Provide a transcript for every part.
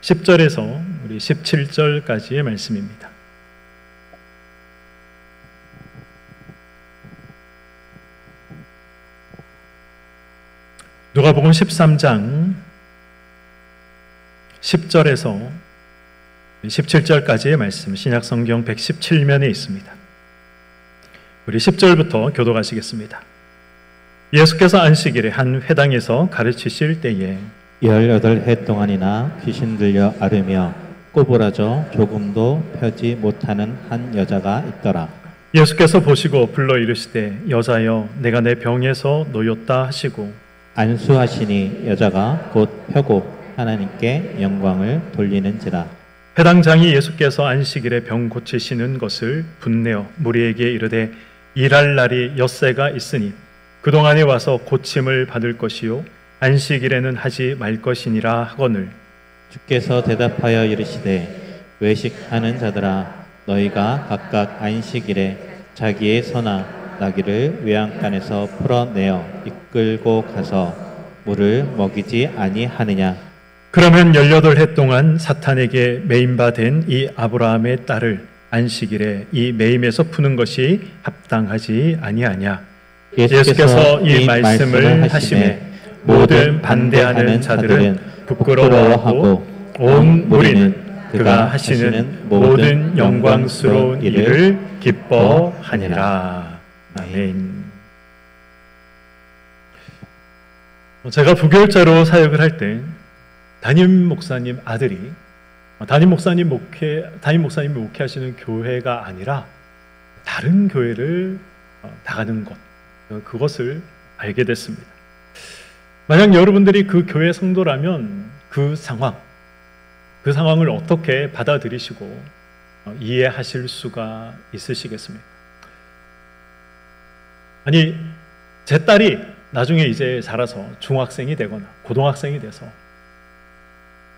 10절에서 우리 17절까지의 말씀입니다. 누가복음 13장 10절에서 17절까지의 말씀, 신약성경 117면에 있습니다. 우리 10절부터 교독하시겠습니다. 예수께서 안식일에 한 회당에서 가르치실 때에 18해 동안이나 귀신 들려 앓으며 꼬부라져 조금도 펴지 못하는 한 여자가 있더라. 예수께서 보시고 불러 이르시되 여자여 내가 내 병에서 놓였다 하시고 안수하시니 여자가 곧 펴고 하나님께 영광을 돌리는지라. 회당장이 예수께서 안식일에 병 고치시는 것을 분내어 무리에게 이르되 일할 날이 엿새가 있으니 그동안에 와서 고침을 받을 것이요 안식일에는 하지 말 것이니라 하거늘. 주께서 대답하여 이르시되 외식하는 자들아 너희가 각각 안식일에 자기의 소나 나귀를 외양간에서 풀어내어 이끌고 가서 물을 먹이지 아니하느냐. 그러면 18해 동안 사탄에게 매임바 된 이 아브라함의 딸을 안식일에 이 매임에서 푸는 것이 합당하지 아니하냐. 예수께서 이 말씀을 하시매 모든 반대하는 자들은 부끄러워하고 온 무리는 그가 하시는 모든 영광스러운 일을 기뻐하니라. 아멘. 제가 부교육자로 사역을 할 때 담임 목사님 아들이 담임 목사님이 목회하시는 교회가 아니라 다른 교회를 나가는 것, 그것을 알게 됐습니다. 만약 여러분들이 그 교회 성도라면 그 상황을 어떻게 받아들이시고 이해하실 수가 있으시겠습니까? 아니, 제 딸이 나중에 이제 자라서 중학생이 되거나 고등학생이 돼서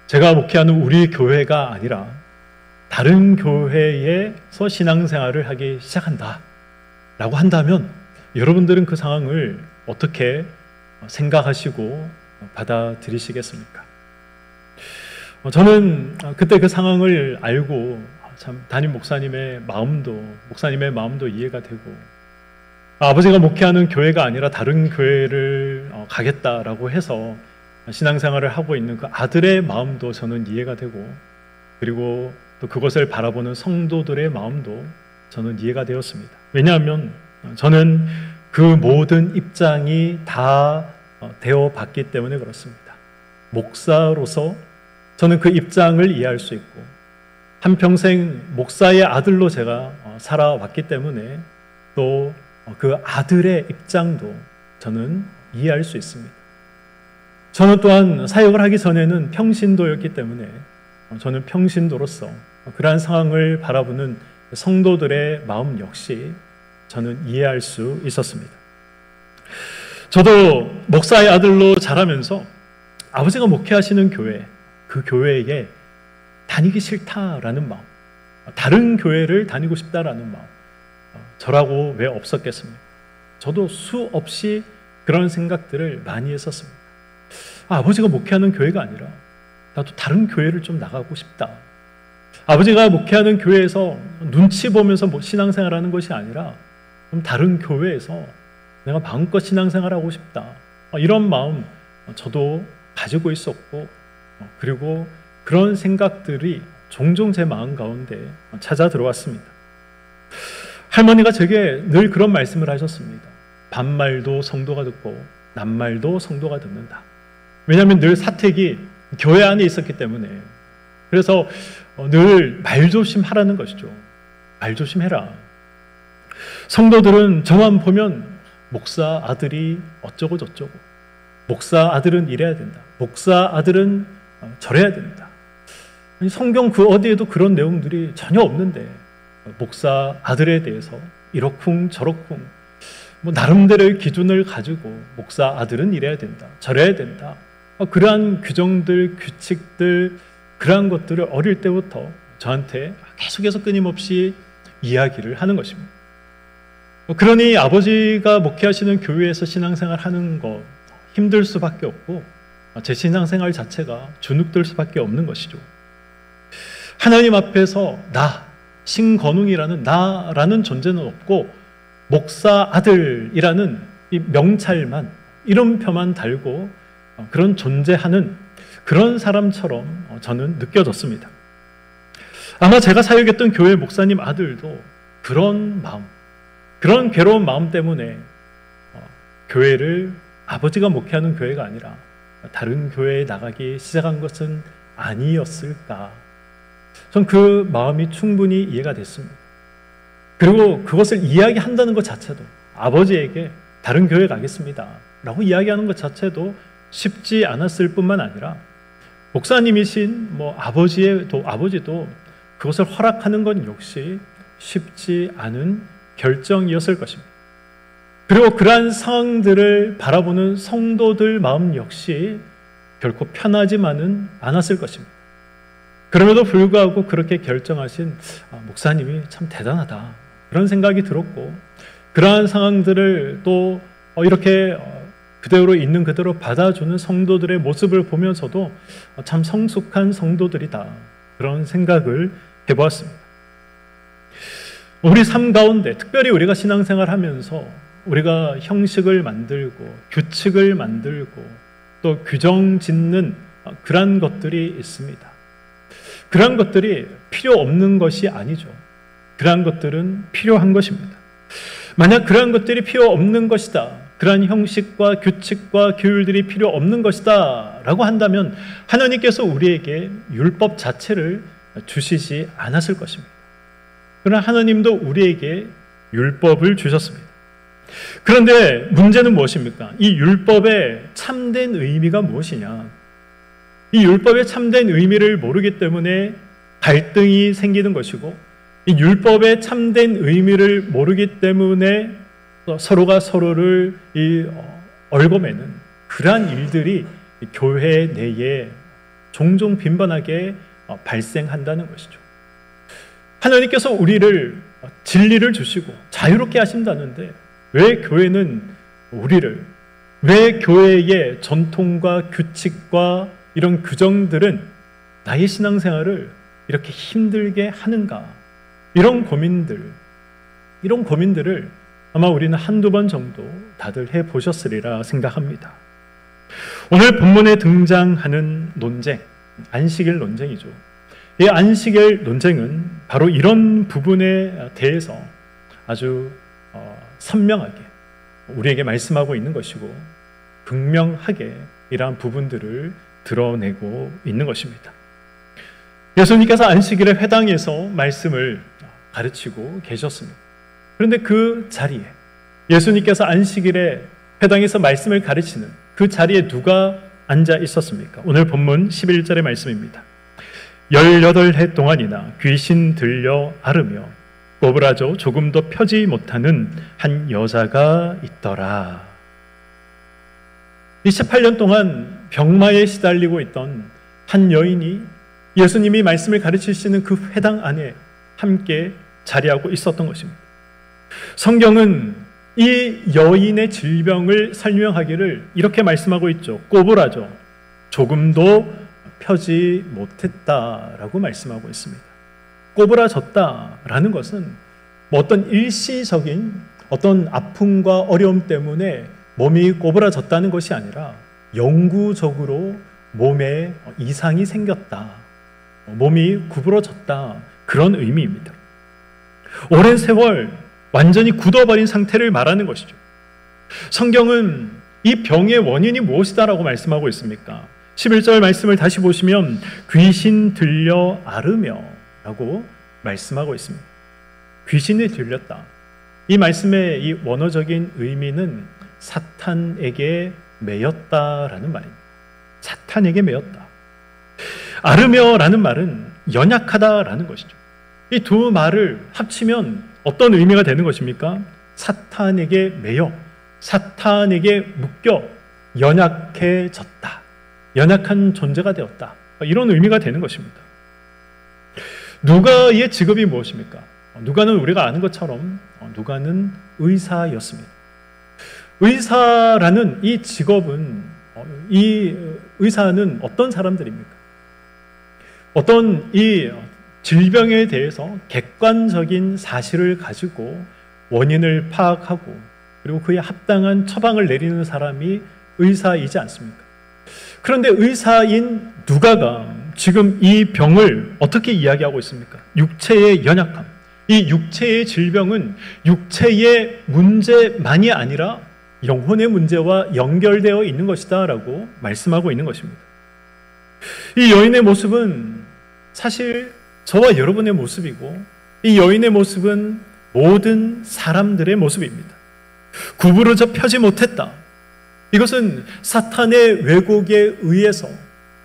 제가 목회하는 우리 교회가 아니라 다른 교회에서 신앙생활을 하기 시작한다 라고 한다면 여러분들은 그 상황을 어떻게 생각하시고 받아들이시겠습니까? 저는 그때 그 상황을 알고 참 담임 목사님의 마음도 이해가 되고 아버지가 목회하는 교회가 아니라 다른 교회를 가겠다라고 해서 신앙생활을 하고 있는 그 아들의 마음도 저는 이해가 되고 그리고 또 그것을 바라보는 성도들의 마음도 저는 이해가 되었습니다. 왜냐하면 저는 그 모든 입장이 다 되어 봤기 때문에 그렇습니다. 목사로서 저는 그 입장을 이해할 수 있고 한평생 목사의 아들로 제가 살아왔기 때문에 또 그 아들의 입장도 저는 이해할 수 있습니다. 저는 또한 사역을 하기 전에는 평신도였기 때문에 저는 평신도로서 그러한 상황을 바라보는 성도들의 마음 역시 저는 이해할 수 있었습니다. 저도 목사의 아들로 자라면서 아버지가 목회하시는 교회, 그 교회에 다니기 싫다라는 마음, 다른 교회를 다니고 싶다라는 마음, 저라고 왜 없었겠습니까? 저도 수없이 그런 생각들을 많이 했었습니다. 아버지가 목회하는 교회가 아니라 나도 다른 교회를 좀 나가고 싶다. 아버지가 목회하는 교회에서 눈치 보면서 신앙생활하는 것이 아니라 좀 다른 교회에서 내가 마음껏 신앙생활하고 싶다. 이런 마음 저도 가지고 있었고 그리고 그런 생각들이 종종 제 마음 가운데 찾아 들어왔습니다. 할머니가 제게 늘 그런 말씀을 하셨습니다. 반말도 성도가 듣고 낱말도 성도가 듣는다. 왜냐하면 늘 사택이 교회 안에 있었기 때문에 그래서 늘 말조심하라는 것이죠. 말조심해라. 성도들은 저만 보면 목사 아들이 어쩌고 저쩌고 목사 아들은 이래야 된다. 목사 아들은 저래야 된다. 성경 그 어디에도 그런 내용들이 전혀 없는데 목사 아들에 대해서 이러쿵 저러쿵 나름대로의 기준을 가지고 목사 아들은 이래야 된다. 저래야 된다. 그러한 규정들, 규칙들 그러한 것들을 어릴 때부터 저한테 계속해서 끊임없이 이야기를 하는 것입니다. 그러니 아버지가 목회하시는 교회에서 신앙생활 하는 거 힘들 수밖에 없고 제 신앙생활 자체가 주눅들 수밖에 없는 것이죠. 하나님 앞에서 나, 신건웅이라는 나라는 존재는 없고 목사 아들이라는 이 명찰만, 이름표만 달고 그런 존재하는 그런 사람처럼 저는 느껴졌습니다. 아마 제가 사역했던 교회 목사님 아들도 그런 마음, 그런 괴로운 마음 때문에 교회를 아버지가 목회하는 교회가 아니라 다른 교회에 나가기 시작한 것은 아니었을까. 전 그 마음이 충분히 이해가 됐습니다. 그리고 그것을 이야기한다는 것 자체도, 아버지에게 다른 교회 가겠습니다 라고 이야기하는 것 자체도 쉽지 않았을 뿐만 아니라 목사님이신 아버지도 그것을 허락하는 건 역시 쉽지 않은 결정이었을 것입니다. 그리고 그러한 상황들을 바라보는 성도들 마음 역시 결코 편하지만은 않았을 것입니다. 그럼에도 불구하고 그렇게 결정하신 목사님이 참 대단하다, 그런 생각이 들었고, 그러한 상황들을 또 이렇게 그대로 있는 그대로 받아주는 성도들의 모습을 보면서도 참 성숙한 성도들이다, 그런 생각을 해보았습니다. 우리 삶 가운데 특별히 우리가 신앙생활 하면서 우리가 형식을 만들고 규칙을 만들고 또 규정 짓는 그러한 것들이 있습니다. 그러한 것들이 필요 없는 것이 아니죠. 그러한 것들은 필요한 것입니다. 만약 그러한 것들이 필요 없는 것이다, 그러한 형식과 규칙과 규율들이 필요 없는 것이다 라고 한다면 하나님께서 우리에게 율법 자체를 주시지 않았을 것입니다. 그러나 하나님도 우리에게 율법을 주셨습니다. 그런데 문제는 무엇입니까? 이 율법의 참된 의미가 무엇이냐? 이 율법의 참된 의미를 모르기 때문에 갈등이 생기는 것이고, 이 율법의 참된 의미를 모르기 때문에 서로가 서로를 얽어매는 그러한 일들이 교회 내에 종종 빈번하게 발생한다는 것이죠. 하나님께서 우리를 진리를 주시고 자유롭게 하신다는데 왜 교회는 왜 교회의 전통과 규칙과 이런 규정들은 나의 신앙생활을 이렇게 힘들게 하는가? 이런 고민들을 아마 우리는 한두 번 정도 다들 해보셨으리라 생각합니다. 오늘 본문에 등장하는 논쟁, 안식일 논쟁이죠. 이 안식일 논쟁은 바로 이런 부분에 대해서 아주 선명하게 우리에게 말씀하고 있는 것이고, 극명하게 이러한 부분들을 드러내고 있는 것입니다. 예수님께서 안식일에 회당에서 말씀을 가르치고 계셨습니다. 그런데 그 자리에, 예수님께서 안식일에 회당에서 말씀을 가르치는 그 자리에 누가 앉아 있었습니까? 오늘 본문 11절의 말씀입니다. 18해 동안이나 귀신 들려 앓으며 꼬부라져 조금도 펴지 못하는 한 여자가 있더라. 28년 동안 병마에 시달리고 있던 한 여인이 예수님이 말씀을 가르치시는 그 회당 안에 함께 자리하고 있었던 것입니다. 성경은 이 여인의 질병을 설명하기를 이렇게 말씀하고 있죠. 꼬부라져 조금도 펴지 못했다라고 말씀하고 있습니다. 꼬부라졌다라는 것은 어떤 일시적인 어떤 아픔과 어려움 때문에 몸이 꼬부라졌다는 것이 아니라 영구적으로 몸에 이상이 생겼다, 몸이 구부러졌다, 그런 의미입니다. 오랜 세월 완전히 굳어버린 상태를 말하는 것이죠. 성경은 이 병의 원인이 무엇이다라고 말씀하고 있습니까? 11절 말씀을 다시 보시면 귀신 들려 앓으며 라고 말씀하고 있습니다. 귀신이 들렸다. 이 말씀의 이 원어적인 의미는 사탄에게 매였다라는 말입니다. 사탄에게 매였다. 앓으며라는 말은 연약하다라는 것이죠. 이 두 말을 합치면 어떤 의미가 되는 것입니까? 사탄에게 매여, 사탄에게 묶여 연약해졌다, 연약한 존재가 되었다, 이런 의미가 되는 것입니다. 누가의 직업이 무엇입니까? 누가는 우리가 아는 것처럼 누가는 의사였습니다. 의사라는 이 직업은, 이 의사는 어떤 사람들입니까? 어떤 이 질병에 대해서 객관적인 사실을 가지고 원인을 파악하고 그리고 그에 합당한 처방을 내리는 사람이 의사이지 않습니까? 그런데 의사인 누가가 지금 이 병을 어떻게 이야기하고 있습니까? 육체의 연약함. 이 육체의 질병은 육체의 문제만이 아니라 영혼의 문제와 연결되어 있는 것이다 라고 말씀하고 있는 것입니다. 이 여인의 모습은 사실 저와 여러분의 모습이고 이 여인의 모습은 모든 사람들의 모습입니다. 구부러져 펴지 못했다. 이것은 사탄의 왜곡에 의해서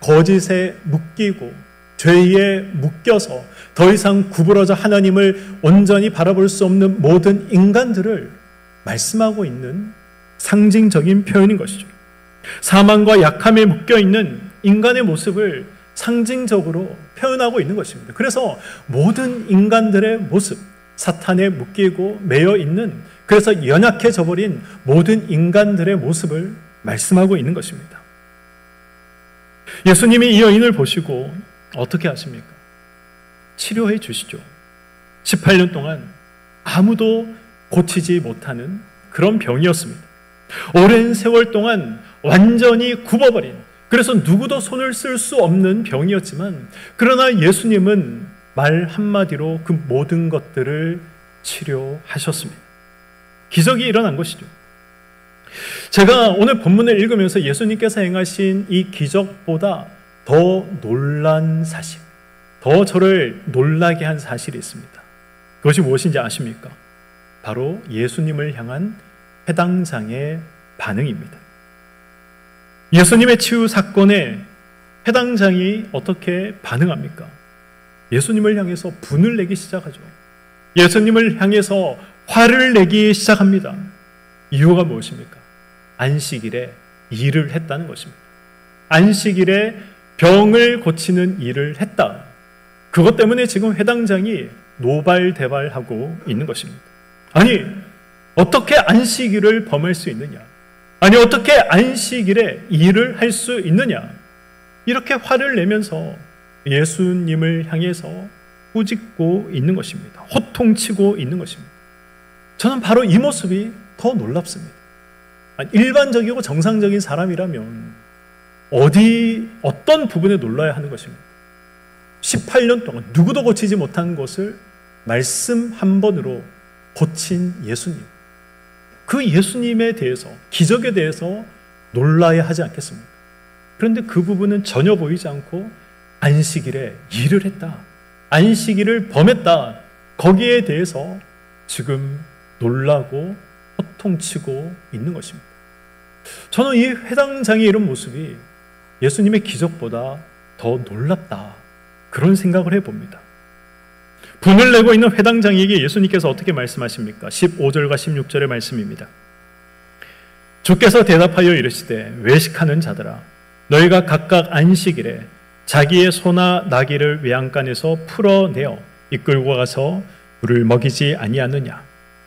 거짓에 묶이고 죄에 묶여서 더 이상 구부러져 하나님을 온전히 바라볼 수 없는 모든 인간들을 말씀하고 있는 상징적인 표현인 것이죠. 사망과 약함에 묶여있는 인간의 모습을 상징적으로 표현하고 있는 것입니다. 그래서 모든 인간들의 모습, 사탄에 묶이고 매여 있는, 그래서 연약해져 버린 모든 인간들의 모습을 말씀하고 있는 것입니다. 예수님이 이 여인을 보시고 어떻게 하십니까? 치료해 주시죠. 18년 동안 아무도 고치지 못하는 그런 병이었습니다. 오랜 세월 동안 완전히 굽어버린, 그래서 누구도 손을 쓸 수 없는 병이었지만, 그러나 예수님은 말 한마디로 그 모든 것들을 치료하셨습니다. 기적이 일어난 것이죠. 제가 오늘 본문을 읽으면서 예수님께서 행하신 이 기적보다 더 놀란 사실, 더 저를 놀라게 한 사실이 있습니다. 그것이 무엇인지 아십니까? 바로 예수님을 향한 해당장의 반응입니다. 예수님의 치유 사건에 해당장이 어떻게 반응합니까? 예수님을 향해서 분을 내기 시작하죠. 예수님을 향해서 화를 내기 시작합니다. 이유가 무엇입니까? 안식일에 일을 했다는 것입니다. 안식일에 병을 고치는 일을 했다. 그것 때문에 지금 해당장이 노발대발하고 있는 것입니다. 아니, 어떻게 안식일을 범할 수 있느냐? 아니, 어떻게 안식일에 일을 할 수 있느냐? 이렇게 화를 내면서 예수님을 향해서 꾸짖고 있는 것입니다. 호통치고 있는 것입니다. 저는 바로 이 모습이 더 놀랍습니다. 일반적이고 정상적인 사람이라면 어떤 부분에 놀라야 하는 것입니까? 18년 동안 누구도 고치지 못한 것을 말씀 한 번으로 고친 예수님. 그 예수님에 대해서, 기적에 대해서 놀라야 하지 않겠습니까? 그런데 그 부분은 전혀 보이지 않고 안식일에 일을 했다, 안식일을 범했다, 거기에 대해서 지금 놀라고 호통치고 있는 것입니다. 저는 이 회당장의 이런 모습이 예수님의 기적보다 더 놀랍다, 그런 생각을 해봅니다. 분을 내고 있는 회당장에게 예수님께서 어떻게 말씀하십니까? 15절과 16절의 말씀입니다. 주께서 대답하여 이르시되 외식하는 자들아, 너희가 각각 안식일에 자기의 소나 나귀를 외양간에서 풀어내어 이끌고 가서 물을 먹이지 아니하느냐?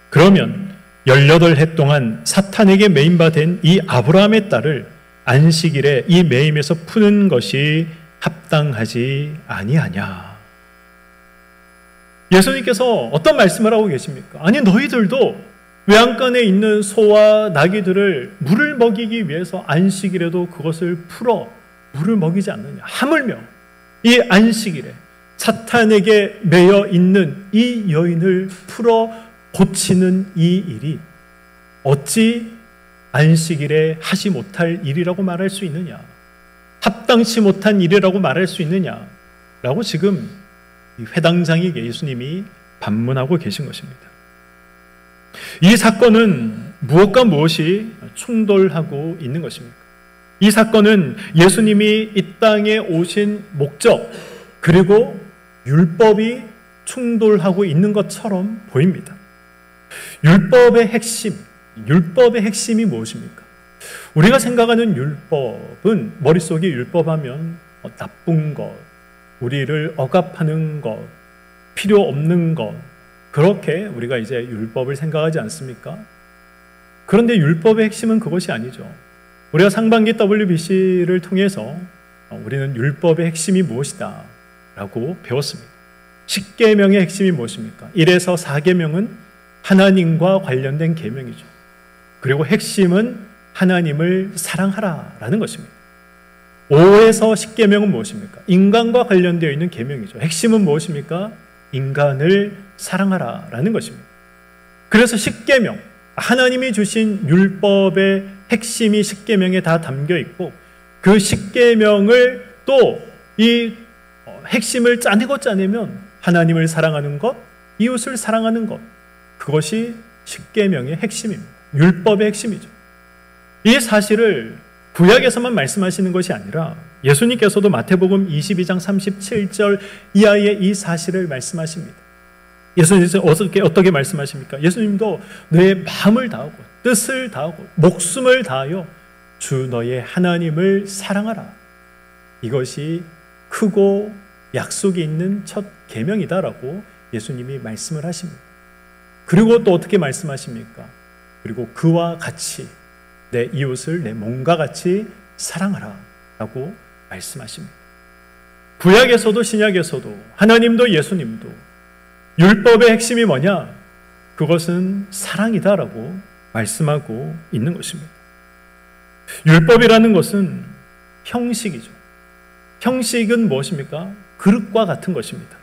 그러면 18해 동안 사탄에게 매인 바 된 이 아브라함의 딸을 안식일에 이 매임에서 푸는 것이 합당하지 아니하냐? 예수님께서 어떤 말씀을 하고 계십니까? 아니, 너희들도 외양간에 있는 소와 나귀들을 물을 먹이기 위해서 안식일에도 그것을 풀어 물을 먹이지 않느냐? 하물며 이 안식일에 사탄에게 매여 있는 이 여인을 풀어 고치는 이 일이 어찌 안식일에 하지 못할 일이라고 말할 수 있느냐? 합당치 못한 일이라고 말할 수 있느냐? 라고 지금 이 회당장에게 예수님이 반문하고 계신 것입니다. 이 사건은 무엇과 무엇이 충돌하고 있는 것입니까? 이 사건은 예수님이 이 땅에 오신 목적, 그리고 율법이 충돌하고 있는 것처럼 보입니다. 율법의 핵심이 무엇입니까? 우리가 생각하는 율법은, 머릿속에 율법하면 나쁜 것, 우리를 억압하는 것, 필요 없는 것, 그렇게 우리가 이제 율법을 생각하지 않습니까? 그런데 율법의 핵심은 그것이 아니죠. 우리가 상반기 WBC를 통해서 우리는 율법의 핵심이 무엇이다 라고 배웠습니다. 십계명의 핵심이 무엇입니까? 1에서 4계명은 하나님과 관련된 계명이죠. 그리고 핵심은 하나님을 사랑하라라는 것입니다. 5에서 10계명은 무엇입니까? 인간과 관련되어 있는 계명이죠. 핵심은 무엇입니까? 인간을 사랑하라라는 것입니다. 그래서 10계명, 하나님이 주신 율법의 핵심이 10계명에 다 담겨 있고 그 10계명을 또 이 핵심을 짜내면 하나님을 사랑하는 것, 이웃을 사랑하는 것, 그것이 10계명의 핵심입니다. 율법의 핵심이죠. 이 사실을 구약에서만 말씀하시는 것이 아니라 예수님께서도 마태복음 22장 37절 이하의 이 사실을 말씀하십니다. 예수님께서 어떻게 말씀하십니까? 예수님도 내 마음을 다하고 뜻을 다하고 목숨을 다하여 주 너의 하나님을 사랑하라. 이것이 크고 약속이 있는 첫 계명이다라고 예수님이 말씀을 하십니다. 그리고 또 어떻게 말씀하십니까? 그리고 그와 같이 내 이웃을 내 몸과 같이 사랑하라 라고 말씀하십니다. 구약에서도 신약에서도 하나님도 예수님도 율법의 핵심이 뭐냐? 그것은 사랑이다라고 말씀하고 있는 것입니다. 율법이라는 것은 형식이죠. 형식은 무엇입니까? 그릇과 같은 것입니다.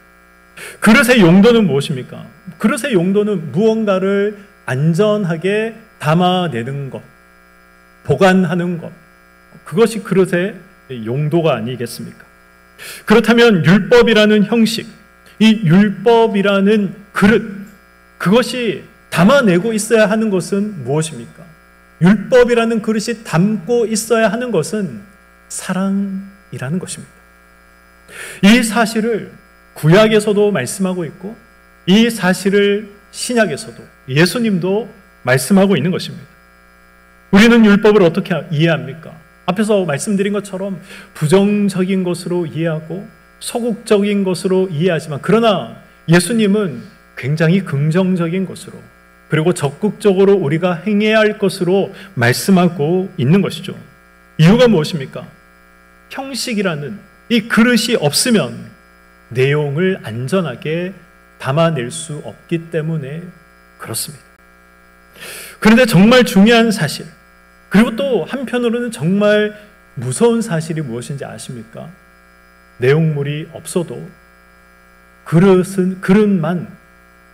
그릇의 용도는 무엇입니까? 그릇의 용도는 무언가를 안전하게 담아내는 것, 보관하는 것, 그것이 그릇의 용도가 아니겠습니까? 그렇다면 율법이라는 형식, 이 율법이라는 그릇, 그것이 담아내고 있어야 하는 것은 무엇입니까? 율법이라는 그릇이 담고 있어야 하는 것은 사랑이라는 것입니다. 이 사실을 구약에서도 말씀하고 있고 이 사실을 신약에서도 예수님도 말씀하고 있는 것입니다. 우리는 율법을 어떻게 이해합니까? 앞에서 말씀드린 것처럼 부정적인 것으로 이해하고 소극적인 것으로 이해하지만 그러나 예수님은 굉장히 긍정적인 것으로 그리고 적극적으로 우리가 행해야 할 것으로 말씀하고 있는 것이죠. 이유가 무엇입니까? 형식이라는 이 그릇이 없으면 내용을 안전하게 담아낼 수 없기 때문에 그렇습니다. 그런데 정말 중요한 사실, 그리고 또 한편으로는 정말 무서운 사실이 무엇인지 아십니까? 내용물이 없어도 그릇만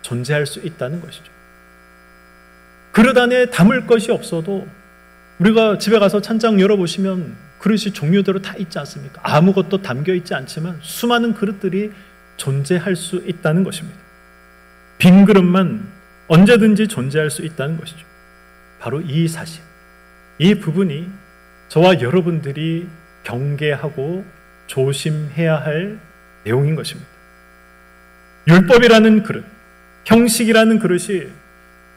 존재할 수 있다는 것이죠. 그릇 안에 담을 것이 없어도 우리가 집에 가서 찬장 열어보시면 그릇이 종류대로 다 있지 않습니까? 아무것도 담겨 있지 않지만 수많은 그릇들이 존재할 수 있다는 것입니다. 빈 그릇만 언제든지 존재할 수 있다는 것이죠. 바로 이 사실, 이 부분이 저와 여러분들이 경계하고 조심해야 할 내용인 것입니다. 율법이라는 그릇, 형식이라는 그릇이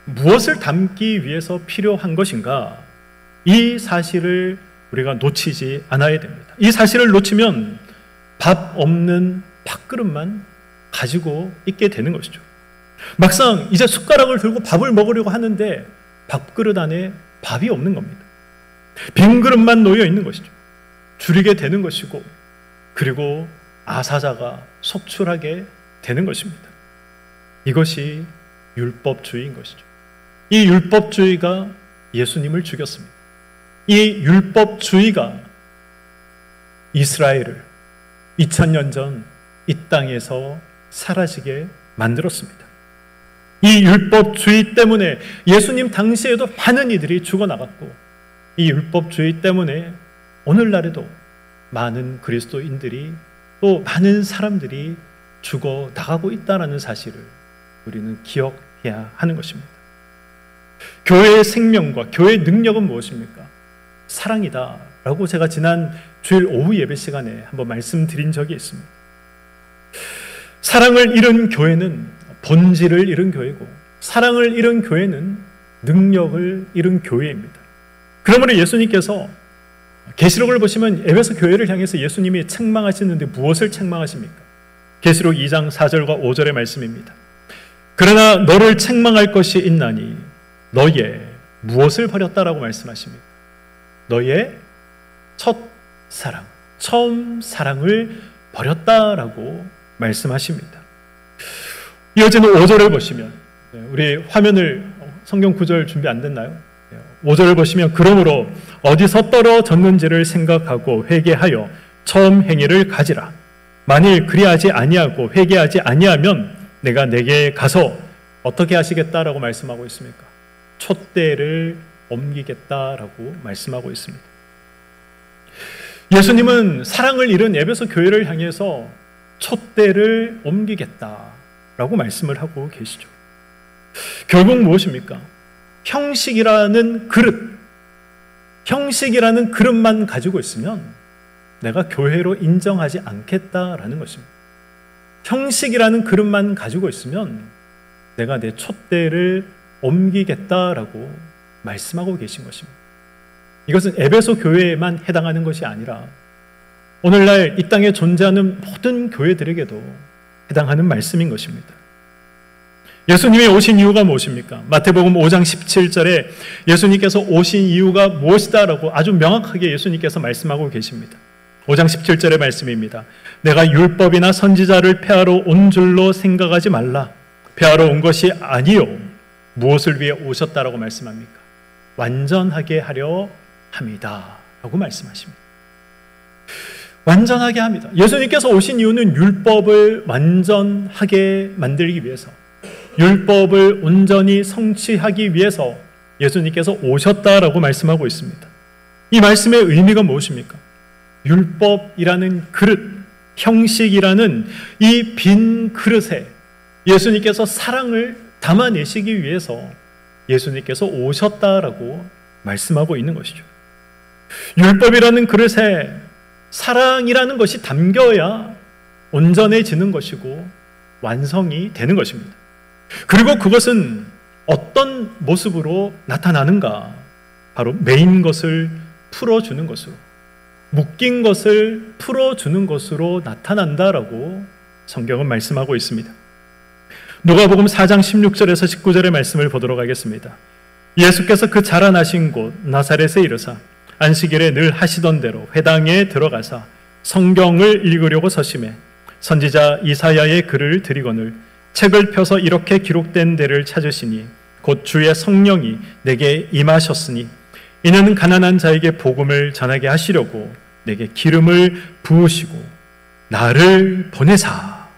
무엇을 담기 위해서 필요한 것인가? 이 사실을 우리가 놓치지 않아야 됩니다. 이 사실을 놓치면 밥 없는 밥그릇만 가지고 있게 되는 것이죠. 막상 이제 숟가락을 들고 밥을 먹으려고 하는데 밥그릇 안에 밥이 없는 겁니다. 빈 그릇만 놓여 있는 것이죠. 줄이게 되는 것이고 그리고 아사자가 속출하게 되는 것입니다. 이것이 율법주의인 것이죠. 이 율법주의가 예수님을 죽였습니다. 이 율법주의가 이스라엘을 2000년 전 이 땅에서 사라지게 만들었습니다. 이 율법주의 때문에 예수님 당시에도 많은 이들이 죽어나갔고 이 율법주의 때문에 오늘날에도 많은 그리스도인들이 또 많은 사람들이 죽어나가고 있다는 사실을 우리는 기억해야 하는 것입니다. 교회의 생명과 교회의 능력은 무엇입니까? 사랑이다 라고 제가 지난 주일 오후 예배 시간에 한번 말씀드린 적이 있습니다. 사랑을 잃은 교회는 본질을 잃은 교회고 사랑을 잃은 교회는 능력을 잃은 교회입니다. 그러므로 예수님께서 계시록을 보시면 에베소 교회를 향해서 예수님이 책망하시는데 무엇을 책망하십니까? 계시록 2장 4절과 5절의 말씀입니다. 그러나 너를 책망할 것이 있나니 너의 무엇을 버렸다라고 말씀하십니까? 너의 첫 사랑, 처음 사랑을 버렸다라고 말씀하십니다. 이어지는 5절을 보시면, 우리 화면을 성경 구절 준비 안 됐나요? 5절을 보시면 그러므로 어디서 떨어졌는지를 생각하고 회개하여 처음 행위를 가지라. 만일 그리하지 아니하고 회개하지 아니하면 내가 내게 가서 어떻게 하시겠다라고 말씀하고 있습니까? 촛대를 옮기겠다라고 말씀하고 있습니다. 예수님은 사랑을 잃은 에베소 교회를 향해서 촛대를 옮기겠다라고 말씀을 하고 계시죠. 결국 무엇입니까? 형식이라는 그릇만 가지고 있으면 내가 교회로 인정하지 않겠다라는 것입니다. 형식이라는 그릇만 가지고 있으면 내가 내 촛대를 옮기겠다라고 말씀하고 계신 것입니다. 이것은 에베소 교회에만 해당하는 것이 아니라 오늘날 이 땅에 존재하는 모든 교회들에게도 해당하는 말씀인 것입니다. 예수님이 오신 이유가 무엇입니까? 마태복음 5장 17절에 예수님께서 오신 이유가 무엇이다라고 아주 명확하게 예수님께서 말씀하고 계십니다. 5장 17절의 말씀입니다. 내가 율법이나 선지자를 폐하러 온 줄로 생각하지 말라. 폐하러 온 것이 아니요 무엇을 위해 오셨다라고 말씀합니까? 완전하게 하려 합니다 라고 말씀하십니다. 완전하게 합니다. 예수님께서 오신 이유는 율법을 완전하게 만들기 위해서, 율법을 온전히 성취하기 위해서 예수님께서 오셨다라고 말씀하고 있습니다. 이 말씀의 의미가 무엇입니까? 율법이라는 그릇, 형식이라는 이 빈 그릇에 예수님께서 사랑을 담아내시기 위해서 예수님께서 오셨다라고 말씀하고 있는 것이죠. 율법이라는 그릇에 사랑이라는 것이 담겨야 온전해지는 것이고 완성이 되는 것입니다. 그리고 그것은 어떤 모습으로 나타나는가? 바로 메인 것을 풀어주는 것으로, 묶인 것을 풀어주는 것으로 나타난다라고 성경은 말씀하고 있습니다. 누가복음 4장 16절에서 19절의 말씀을 보도록 하겠습니다. 예수께서 그 자라나신 곳 나사렛에 이르사 안식일에 늘 하시던 대로 회당에 들어가사 성경을 읽으려고 서심해 선지자 이사야의 글을 들이거늘 책을 펴서 이렇게 기록된 데를 찾으시니 곧 주의 성령이 내게 임하셨으니 이는 가난한 자에게 복음을 전하게 하시려고 내게 기름을 부으시고 나를 보내사.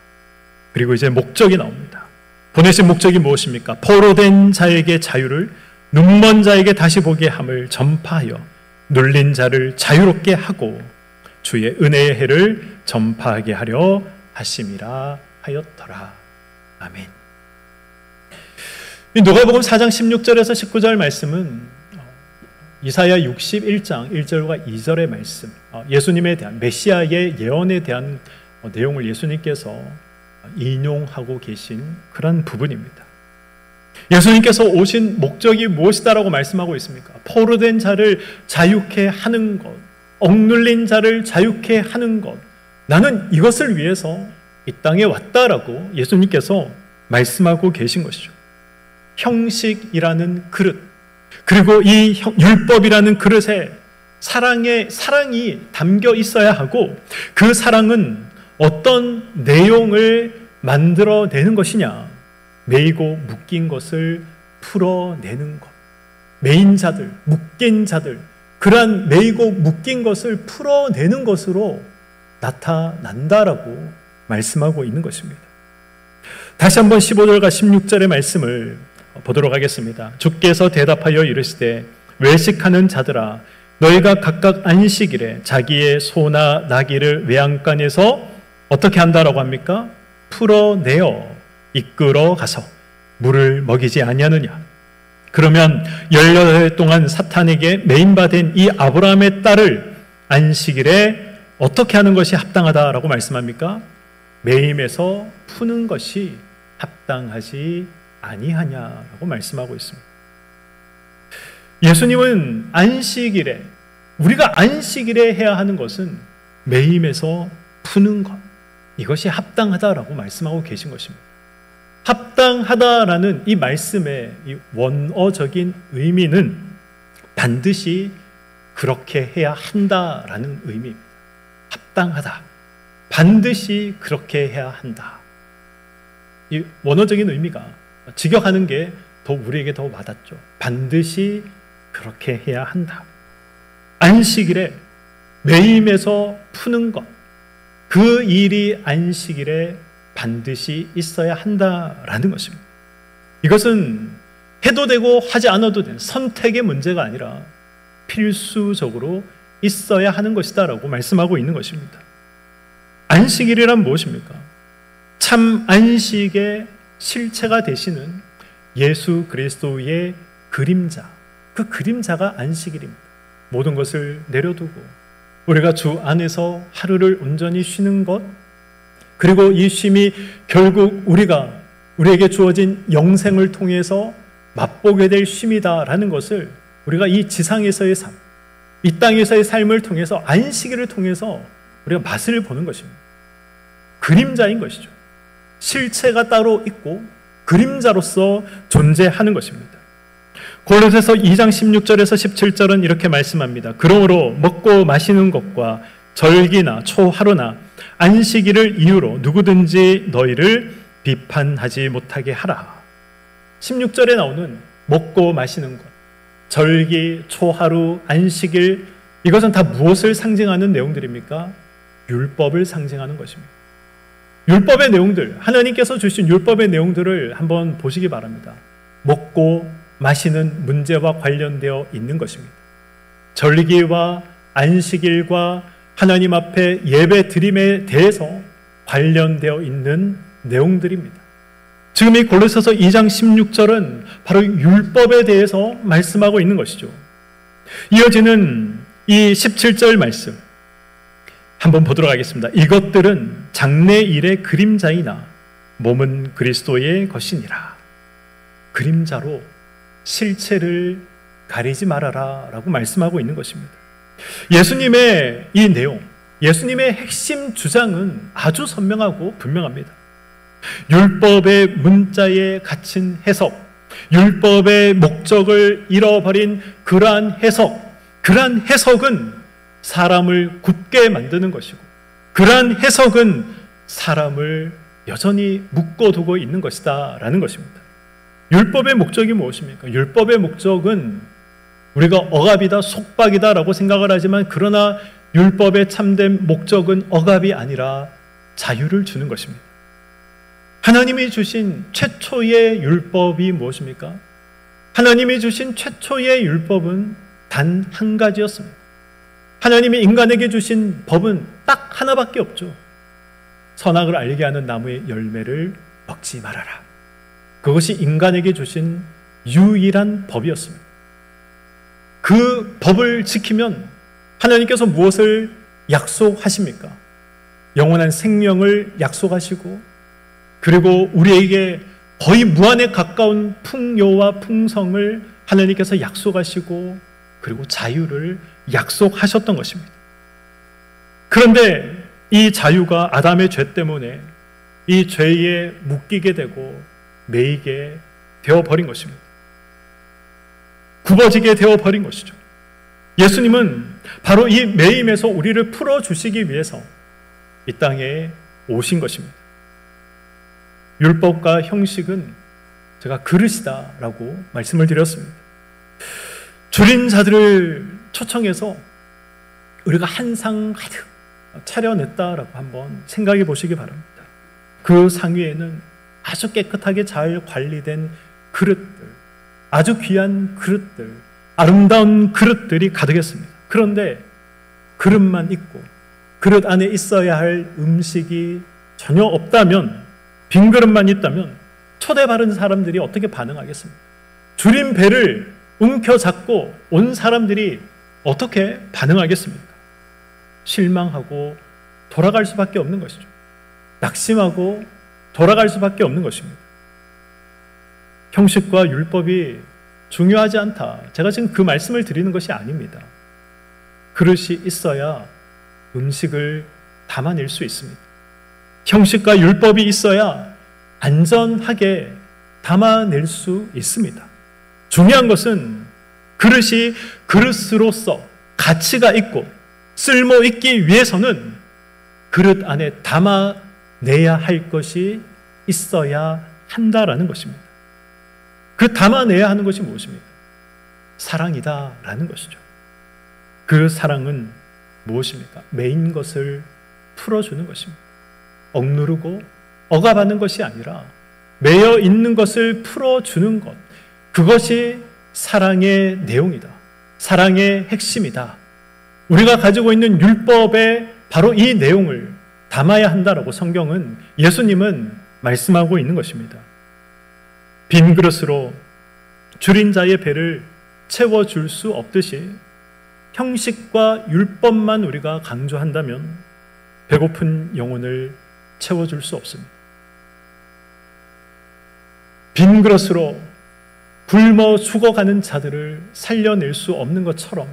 그리고 이제 목적이 나옵니다. 보내신 목적이 무엇입니까? 포로된 자에게 자유를, 눈먼 자에게 다시 보게 함을 전파하여 눌린 자를 자유롭게 하고 주의 은혜의 해를 전파하게 하려 하심이라 하였더라. 아멘. 누가복음 4장 16절에서 19절 말씀은 이사야 61장 1절과 2절의 말씀, 예수님에 대한 메시아의 예언에 대한 내용을 예수님께서 인용하고 계신 그런 부분입니다. 예수님께서 오신 목적이 무엇이다라고 말씀하고 있습니까? 포로된 자를 자유케 하는 것, 억눌린 자를 자유케 하는 것, 나는 이것을 위해서 이 땅에 왔다라고 예수님께서 말씀하고 계신 것이죠. 형식이라는 그릇, 그리고 이 율법이라는 그릇에 사랑이 담겨 있어야 하고, 그 사랑은 어떤 내용을 만들어내는 것이냐? 매이고 묶인 것을 풀어내는 것. 매인 자들, 묶인 자들, 그러한 매이고 묶인 것을 풀어내는 것으로 나타난다라고 말씀하고 있는 것입니다. 다시 한번 15절과 16절의 말씀을 보도록 하겠습니다. 주께서 대답하여 이르시되 외식하는 자들아 너희가 각각 안식일에 자기의 소나 나귀를 외양간에서 어떻게 한다라고 합니까? 풀어내어 이끌어 가서 물을 먹이지 아니하느냐? 그러면 18해 동안 사탄에게 매인받은 이 아브라함의 딸을 안식일에 어떻게 하는 것이 합당하다라고 말씀합니까? 매임에서 푸는 것이 합당하지 아니하냐라고 말씀하고 있습니다. 예수님은 안식일에, 우리가 안식일에 해야 하는 것은 매임에서 푸는 것, 이것이 합당하다라고 말씀하고 계신 것입니다. 합당하다라는 이 말씀의 이 원어적인 의미는 반드시 그렇게 해야 한다라는 의미입니다. 합당하다, 반드시 그렇게 해야 한다. 이 원어적인 의미가 직역하는 게 더 우리에게 더 와닿죠. 반드시 그렇게 해야 한다. 안식일에 매임에서 푸는 것, 그 일이 안식일에 반드시 있어야 한다라는 것입니다. 이것은 해도 되고 하지 않아도 되는 선택의 문제가 아니라 필수적으로 있어야 하는 것이다라고 말씀하고 있는 것입니다. 안식일이란 무엇입니까? 참 안식의 실체가 되시는 예수 그리스도의 그림자, 그 그림자가 안식일입니다. 모든 것을 내려두고 우리가 주 안에서 하루를 온전히 쉬는 것, 그리고 이 쉼이 결국 우리에게 주어진 영생을 통해서 맛보게 될 쉼이다라는 것을 우리가 이 지상에서의 삶, 이 땅에서의 삶을 통해서 안식일을 통해서 우리가 맛을 보는 것입니다. 그림자인 것이죠. 실체가 따로 있고 그림자로서 존재하는 것입니다. 골로새서 2장 16절에서 17절은 이렇게 말씀합니다. 그러므로 먹고 마시는 것과 절기나 초하루나 안식일을 이유로 누구든지 너희를 비판하지 못하게 하라. 16절에 나오는 먹고 마시는 것, 절기, 초하루, 안식일, 이것은 다 무엇을 상징하는 내용들입니까? 율법을 상징하는 것입니다. 율법의 내용들, 하나님께서 주신 율법의 내용들을 한번 보시기 바랍니다. 먹고 마시는 문제와 관련되어 있는 것입니다. 절기와 안식일과 하나님 앞에 예배 드림에 대해서 관련되어 있는 내용들입니다. 지금 이 골로새서 2장 16절은 바로 율법에 대해서 말씀하고 있는 것이죠. 이어지는 이 17절 말씀 한번 보도록 하겠습니다. 이것들은 장래일의 그림자이나 몸은 그리스도의 것이니라. 그림자로 실체를 가리지 말아라 라고 말씀하고 있는 것입니다. 예수님의 이 내용, 예수님의 핵심 주장은 아주 선명하고 분명합니다. 율법의 문자에 갇힌 해석, 율법의 목적을 잃어버린 그러한 해석은 사람을 굽게 만드는 것이고, 그러한 해석은 사람을 여전히 묶어두고 있는 것이다 라는 것입니다. 율법의 목적이 무엇입니까? 율법의 목적은 우리가 억압이다, 속박이다 라고 생각을 하지만, 그러나 율법의 참된 목적은 억압이 아니라 자유를 주는 것입니다. 하나님이 주신 최초의 율법이 무엇입니까? 하나님이 주신 최초의 율법은 단 한 가지였습니다. 하나님이 인간에게 주신 법은 딱 하나밖에 없죠. 선악을 알게 하는 나무의 열매를 먹지 말아라. 그것이 인간에게 주신 유일한 법이었습니다. 그 법을 지키면 하나님께서 무엇을 약속하십니까? 영원한 생명을 약속하시고, 그리고 우리에게 거의 무한에 가까운 풍요와 풍성을 하나님께서 약속하시고, 그리고 자유를 약속하셨던 것입니다. 그런데 이 자유가 아담의 죄 때문에 이 죄에 묶이게 되고 매이게 되어버린 것입니다. 굽어지게 되어버린 것이죠. 예수님은 바로 이 매임에서 우리를 풀어주시기 위해서 이 땅에 오신 것입니다. 율법과 형식은 제가 그릇이다라고 말씀을 드렸습니다. 줄인 자들을 초청해서 우리가 한 상 가득 차려냈다라고 한번 생각해 보시기 바랍니다. 그 상 위에는 아주 깨끗하게 잘 관리된 그릇들, 아주 귀한 그릇들, 아름다운 그릇들이 가득했습니다. 그런데 그릇만 있고 그릇 안에 있어야 할 음식이 전혀 없다면, 빈 그릇만 있다면 초대받은 사람들이 어떻게 반응하겠습니까? 줄인 배를 움켜잡고 온 사람들이 어떻게 반응하겠습니까? 실망하고 돌아갈 수밖에 없는 것이죠. 낙심하고 돌아갈 수밖에 없는 것입니다. 형식과 율법이 중요하지 않다. 제가 지금 그 말씀을 드리는 것이 아닙니다. 그릇이 있어야 음식을 담아낼 수 있습니다. 형식과 율법이 있어야 안전하게 담아낼 수 있습니다. 중요한 것은 그릇이 그릇으로서 가치가 있고 쓸모 있기 위해서는 그릇 안에 담아내야 할 것이 있어야 한다라는 것입니다. 그 담아내야 하는 것이 무엇입니까? 사랑이다라는 것이죠. 그 사랑은 무엇입니까? 매인 것을 풀어주는 것입니다. 억누르고 억압하는 것이 아니라 매여 있는 것을 풀어주는 것, 그것이 사랑의 내용이다. 사랑의 핵심이다. 우리가 가지고 있는 율법에 바로 이 내용을 담아야 한다라고 성경은, 예수님은 말씀하고 있는 것입니다. 빈 그릇으로 줄인 자의 배를 채워줄 수 없듯이 형식과 율법만 우리가 강조한다면 배고픈 영혼을 채워줄 수 없습니다. 빈 그릇으로 굶어 죽어가는 자들을 살려낼 수 없는 것처럼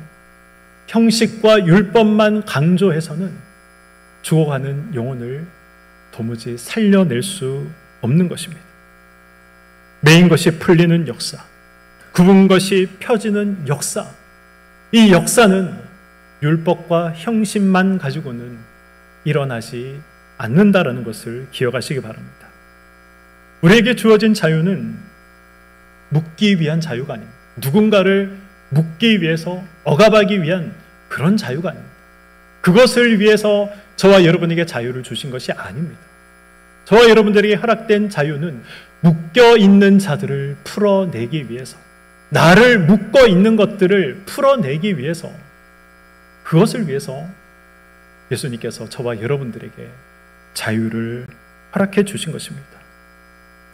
형식과 율법만 강조해서는 죽어가는 영혼을 도무지 살려낼 수 없는 것입니다. 매인 것이 풀리는 역사, 굽은 것이 펴지는 역사, 이 역사는 율법과 형식만 가지고는 일어나지 않는다라는 것을 기억하시기 바랍니다. 우리에게 주어진 자유는 묶기 위한 자유가 아닙니다. 누군가를 묶기 위해서 억압하기 위한 그런 자유가 아닙니다. 그것을 위해서 저와 여러분에게 자유를 주신 것이 아닙니다. 저와 여러분들에게 허락된 자유는 묶여 있는 자들을 풀어내기 위해서, 나를 묶어 있는 것들을 풀어내기 위해서, 그것을 위해서 예수님께서 저와 여러분들에게 자유를 허락해 주신 것입니다.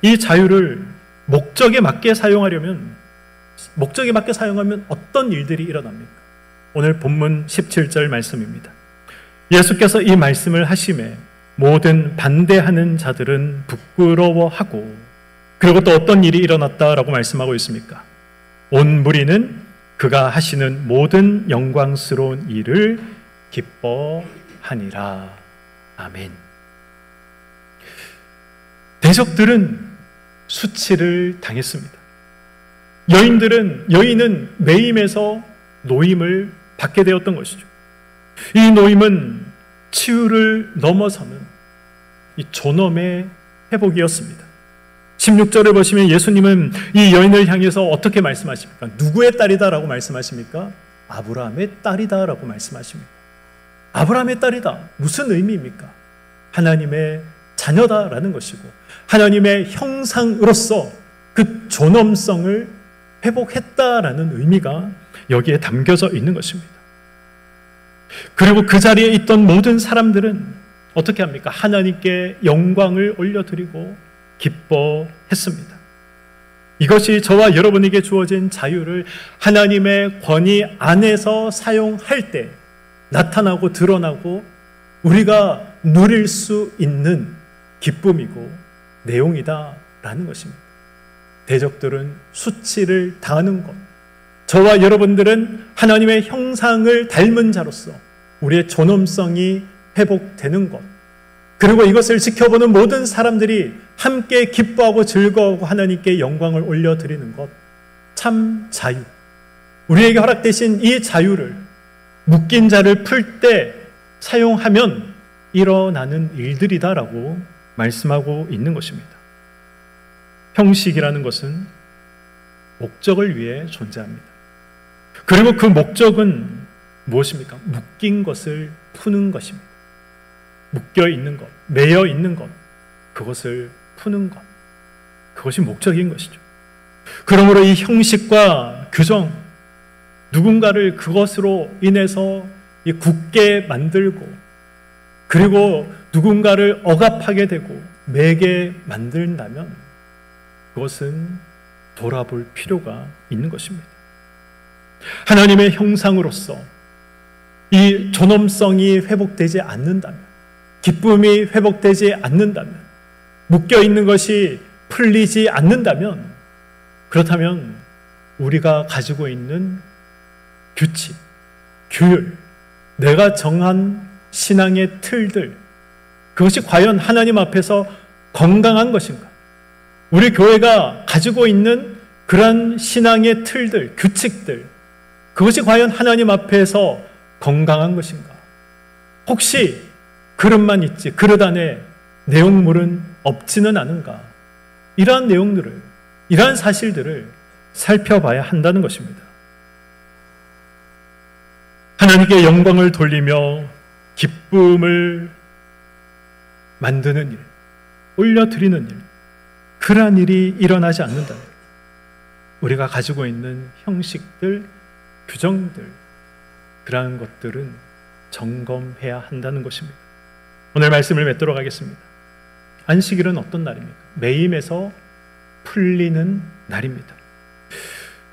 이 자유를 목적에 맞게 사용하면 어떤 일들이 일어납니까? 오늘 본문 17절 말씀입니다. 예수께서 이 말씀을 하심에 모든 반대하는 자들은 부끄러워하고, 그리고 또 어떤 일이 일어났다라고 말씀하고 있습니까? 온 무리는 그가 하시는 모든 영광스러운 일을 기뻐하니라. 아멘. 대적들은 수치를 당했습니다. 여인은 매임에서 노임을 받게 되었던 것이죠. 이 노임은 치유를 넘어서는 이 존엄의 회복이었습니다. 16절을 보시면 예수님은 이 여인을 향해서 어떻게 말씀하십니까? 누구의 딸이다라고 말씀하십니까? 아브라함의 딸이다라고 말씀하십니다. 아브라함의 딸이다. 무슨 의미입니까? 하나님의 자녀다라는 것이고, 하나님의 형상으로서 그 존엄성을 회복했다라는 의미가 여기에 담겨져 있는 것입니다. 그리고 그 자리에 있던 모든 사람들은 어떻게 합니까? 하나님께 영광을 올려드리고 기뻐했습니다. 이것이 저와 여러분에게 주어진 자유를 하나님의 권위 안에서 사용할 때 나타나고 드러나고 우리가 누릴 수 있는 기쁨이고 내용이다라는 것입니다. 대적들은 수치를 당하는 것, 저와 여러분들은 하나님의 형상을 닮은 자로서 우리의 존엄성이 회복되는 것, 그리고 이것을 지켜보는 모든 사람들이 함께 기뻐하고 즐거워하고 하나님께 영광을 올려드리는 것, 참 자유. 우리에게 허락되신 이 자유를 묶인 자를 풀 때 사용하면 일어나는 일들이다라고 말씀하고 있는 것입니다. 형식이라는 것은 목적을 위해 존재합니다. 그리고 그 목적은 무엇입니까? 묶인 것을 푸는 것입니다. 묶여 있는 것, 매여 있는 것, 그것을 푸는 것, 그것이 목적인 것이죠. 그러므로 이 형식과 규정, 누군가를 그것으로 인해서 굳게 만들고, 그리고 누군가를 억압하게 되고 매게 만든다면 그것은 돌아볼 필요가 있는 것입니다. 하나님의 형상으로서 이 존엄성이 회복되지 않는다면, 기쁨이 회복되지 않는다면, 묶여있는 것이 풀리지 않는다면, 그렇다면 우리가 가지고 있는 규칙, 규율, 내가 정한 신앙의 틀들, 그것이 과연 하나님 앞에서 건강한 것인가? 우리 교회가 가지고 있는 그러한 신앙의 틀들, 규칙들, 그것이 과연 하나님 앞에서 건강한 것인가? 혹시 그릇만 있지 그릇 안에 내용물은 없지는 않은가? 이러한 내용들을, 이러한 사실들을 살펴봐야 한다는 것입니다. 하나님께 영광을 돌리며 기쁨을 만드는 일, 올려드리는 일, 그러한 일이 일어나지 않는다면 우리가 가지고 있는 형식들, 규정들, 그러한 것들은 점검해야 한다는 것입니다. 오늘 말씀을 맺도록 하겠습니다. 안식일은 어떤 날입니까? 매임에서 풀리는 날입니다.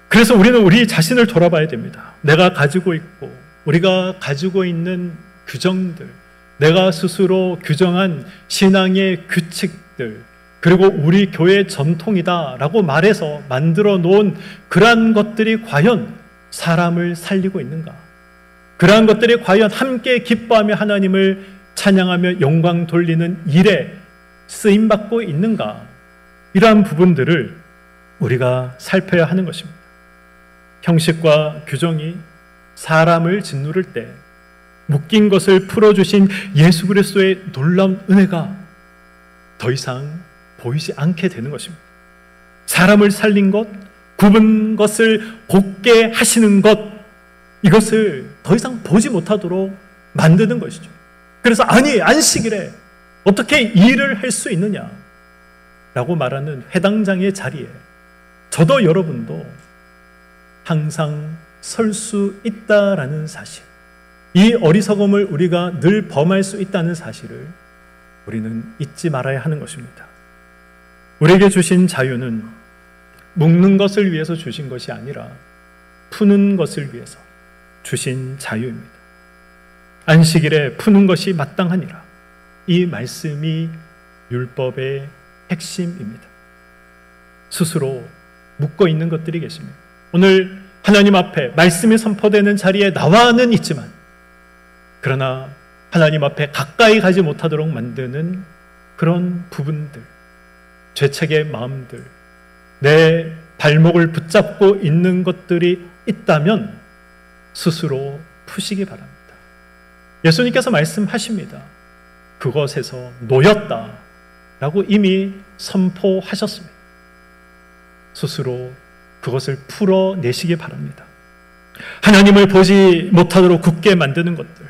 그래서 우리는 우리 자신을 돌아봐야 됩니다. 내가 가지고 있고 우리가 가지고 있는 규정들, 내가 스스로 규정한 신앙의 규칙들, 그리고 우리 교회의 전통이다라고 말해서 만들어 놓은 그러한 것들이 과연 사람을 살리고 있는가? 그러한 것들이 과연 함께 기뻐하며 하나님을 찬양하며 영광 돌리는 일에 쓰임받고 있는가? 이러한 부분들을 우리가 살펴야 하는 것입니다. 형식과 규정이 사람을 짓누를 때 묶인 것을 풀어주신 예수 그리스도의 놀라운 은혜가 더 이상 보이지 않게 되는 것입니다. 사람을 살린 것, 굽은 것을 곱게 하시는 것, 이것을 더 이상 보지 못하도록 만드는 것이죠. 그래서 아니, 안식일에 어떻게 일을 할 수 있느냐 라고 말하는 회당장의 자리에 저도 여러분도 항상 설 수 있다라는 사실, 이 어리석음을 우리가 늘 범할 수 있다는 사실을 우리는 잊지 말아야 하는 것입니다. 우리에게 주신 자유는 묶는 것을 위해서 주신 것이 아니라 푸는 것을 위해서 주신 자유입니다. 안식일에 푸는 것이 마땅하니라. 이 말씀이 율법의 핵심입니다. 스스로 묶어 있는 것들이 계십니다. 오늘 하나님 앞에 말씀이 선포되는 자리에 나와는 있지만, 그러나 하나님 앞에 가까이 가지 못하도록 만드는 그런 부분들, 죄책의 마음들, 내 발목을 붙잡고 있는 것들이 있다면 스스로 푸시기 바랍니다. 예수님께서 말씀하십니다. 그것에서 놓였다 라고 이미 선포하셨습니다. 스스로 그것을 풀어내시기 바랍니다. 하나님을 보지 못하도록 굳게 만드는 것들,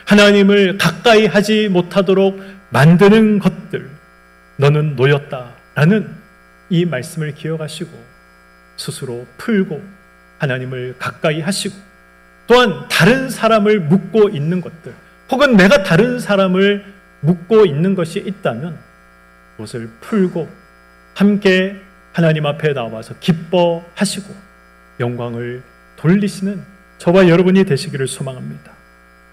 하나님을 가까이 하지 못하도록 만드는 것들, 너는 놓였다라는 이 말씀을 기억하시고 스스로 풀고 하나님을 가까이 하시고, 또한 다른 사람을 묶고 있는 것들, 혹은 내가 다른 사람을 묶고 있는 것이 있다면 그것을 풀고 함께 하나님 앞에 나와서 기뻐하시고 영광을 돌리시는 저와 여러분이 되시기를 소망합니다.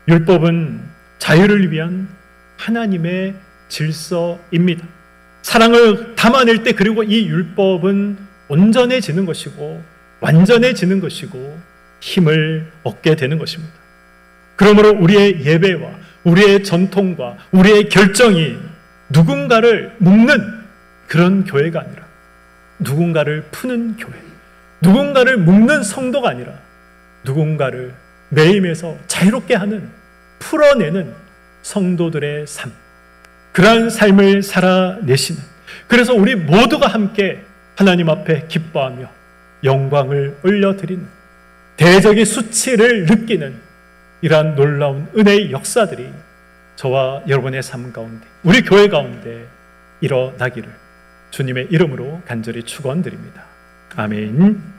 율법은 자유를 위한 하나님의 질서입니다. 사랑을 담아낼 때, 그리고 이 율법은 온전해지는 것이고 완전해지는 것이고 힘을 얻게 되는 것입니다. 그러므로 우리의 예배와 우리의 전통과 우리의 결정이 누군가를 묶는 그런 교회가 아니라 누군가를 푸는 교회, 누군가를 묶는 성도가 아니라 누군가를 매임에서 자유롭게 하는, 풀어내는 성도들의 삶, 그러한 삶을 살아내시는, 그래서 우리 모두가 함께 하나님 앞에 기뻐하며 영광을 올려드리는, 대적의 수치를 느끼는 이러한 놀라운 은혜의 역사들이 저와 여러분의 삶 가운데, 우리 교회 가운데 일어나기를 주님의 이름으로 간절히 축원드립니다. 아멘.